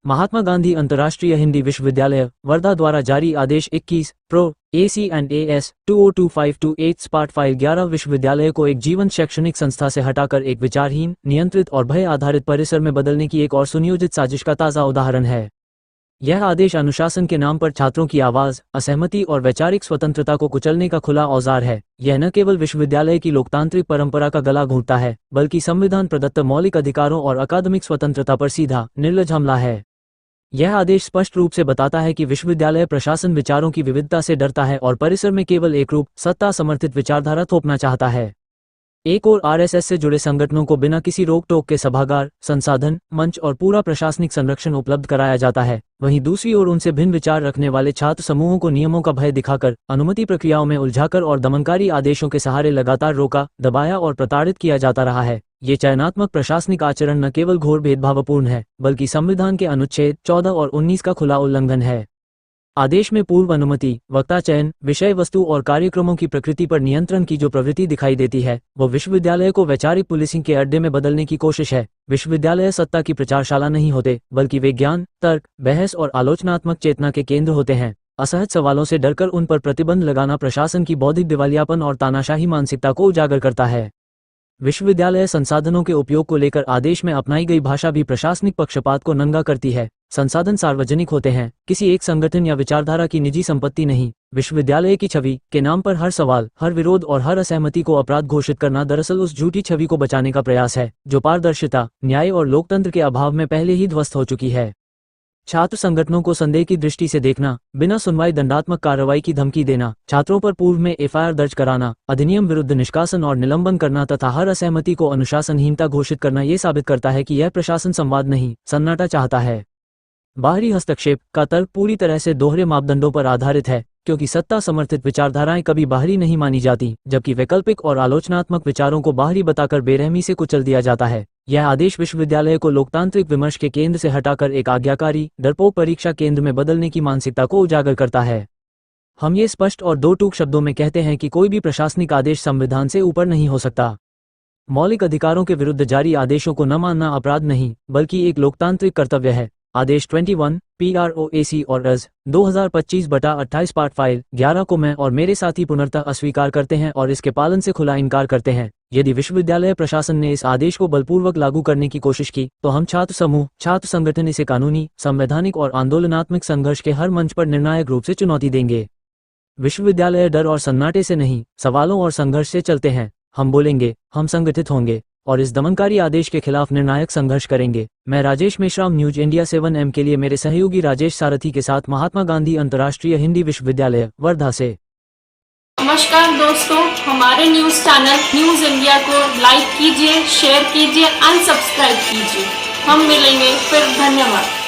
महात्मा गांधी अंतर्राष्ट्रीय हिंदी विश्वविद्यालय वर्धा द्वारा जारी आदेश 21 pro AC and AS 202528 part file 11 विश्वविद्यालय को एक जीवंत शैक्षणिक संस्था से हटाकर एक विचारहीन, नियंत्रित और भय आधारित परिसर में बदलने की एक और सुनियोजित साजिश का ताज़ा उदाहरण है। यह आदेश अनुशासन के नाम पर छात्रों की आवाज, असहमति और वैचारिक स्वतंत्रता को कुचलने का खुला औजार है। यह न केवल विश्वविद्यालय की लोकतांत्रिक परंपरा का गला घोंटता है, बल्कि संविधान प्रदत्त मौलिक अधिकारों और अकादमिक स्वतंत्रता पर सीधा, निर्लज हमला है। यह आदेश स्पष्ट रूप से बताता है कि विश्वविद्यालय प्रशासन विचारों की विविधता से डरता है और परिसर में केवल एक रूप, सत्ता समर्थित विचारधारा थोपना चाहता है। एक और RSS से जुड़े संगठनों को बिना किसी रोक टोक के सभागार, संसाधन, मंच और पूरा प्रशासनिक संरक्षण उपलब्ध कराया जाता है, वहीं दूसरी ओर उनसे भिन्न विचार रखने वाले छात्र समूहों को नियमों का भय दिखाकर, अनुमति प्रक्रियाओं में उलझाकर और दमनकारी आदेशों के सहारे लगातार रोका, दबाया और प्रताड़ित किया जाता रहा है। ये चयनात्मक प्रशासनिक आचरण न केवल घोर भेदभावपूर्ण है, बल्कि संविधान के अनुच्छेद 14 और 19 का खुला उल्लंघन है। आदेश में पूर्व अनुमति, वक्ता चयन, विषय वस्तु और कार्यक्रमों की प्रकृति पर नियंत्रण की जो प्रवृत्ति दिखाई देती है, वो विश्वविद्यालय को वैचारिक पुलिसिंग के अड्डे में बदलने की कोशिश है। विश्वविद्यालय सत्ता की प्रचारशाला नहीं होते, बल्कि वे ज्ञान, तर्क, बहस और आलोचनात्मक चेतना के केंद्र होते हैं। असहज सवालों से डरकर उन पर प्रतिबंध लगाना प्रशासन की बौद्धिक दिवालियापन और तानाशाही मानसिकता को उजागर करता है। विश्वविद्यालय संसाधनों के उपयोग को लेकर आदेश में अपनाई गई भाषा भी प्रशासनिक पक्षपात को नंगा करती है। संसाधन सार्वजनिक होते हैं, किसी एक संगठन या विचारधारा की निजी संपत्ति नहीं। विश्वविद्यालय की छवि के नाम पर हर सवाल, हर विरोध और हर असहमति को अपराध घोषित करना दरअसल उस झूठी छवि को बचाने का प्रयास है, जो पारदर्शिता, न्याय और लोकतंत्र के अभाव में पहले ही ध्वस्त हो चुकी है। छात्र संगठनों को संदेह की दृष्टि से देखना, बिना सुनवाई दंडात्मक कार्रवाई की धमकी देना, छात्रों पर पूर्व में FIR दर्ज कराना, अधिनियम विरुद्ध निष्कासन और निलंबन करना तथा हर असहमति को अनुशासनहीनता घोषित करना ये साबित करता है कि यह प्रशासन संवाद नहीं, सन्नाटा चाहता है। बाहरी हस्तक्षेप का तर्क पूरी तरह से दोहरे मापदंडों पर आधारित है, क्योंकि सत्ता समर्थित विचारधाराएं कभी बाहरी नहीं मानी जाती, जबकि वैकल्पिक और आलोचनात्मक विचारों को बाहरी बताकर बेरहमी से कुचल दिया जाता है। यह आदेश विश्वविद्यालय को लोकतांत्रिक विमर्श के केंद्र से हटाकर एक आज्ञाकारी, डरपोक परीक्षा केंद्र में बदलने की मानसिकता को उजागर करता है। हम ये स्पष्ट और दो टूक शब्दों में कहते हैं कि कोई भी प्रशासनिक आदेश संविधान से ऊपर नहीं हो सकता। मौलिक अधिकारों के विरुद्ध जारी आदेशों को न मानना अपराध नहीं, बल्कि एक लोकतांत्रिक कर्तव्य है। आदेश 21 PROAC और AS 2025/28 पार्ट फाइल 11 को मैं और मेरे साथी पुनर्तः अस्वीकार करते हैं और इसके पालन से खुला इनकार करते हैं। यदि विश्वविद्यालय प्रशासन ने इस आदेश को बलपूर्वक लागू करने की कोशिश की, तो हम छात्र समूह, छात्र संगठन इसे कानूनी, संवैधानिक और आंदोलनात्मक संघर्ष के हर मंच पर निर्णायक रूप से चुनौती देंगे। विश्वविद्यालय डर और सन्नाटे से नहीं, सवालों और संघर्ष से चलते हैं। हम बोलेंगे, हम संगठित होंगे और इस दमनकारी आदेश के खिलाफ निर्णायक संघर्ष करेंगे। मैं Rajesh Meshram, news India 7M के लिए मेरे सहयोगी राजेश सारथी के साथ महात्मा गांधी अंतर्राष्ट्रीय हिंदी विश्वविद्यालय वर्धा से। नमस्कार दोस्तों, हमारे न्यूज चैनल न्यूज इंडिया को लाइक कीजिए, शेयर कीजिए, अनसब्सक्राइब कीजिए। हम मिलेंगे फिर। धन्यवाद।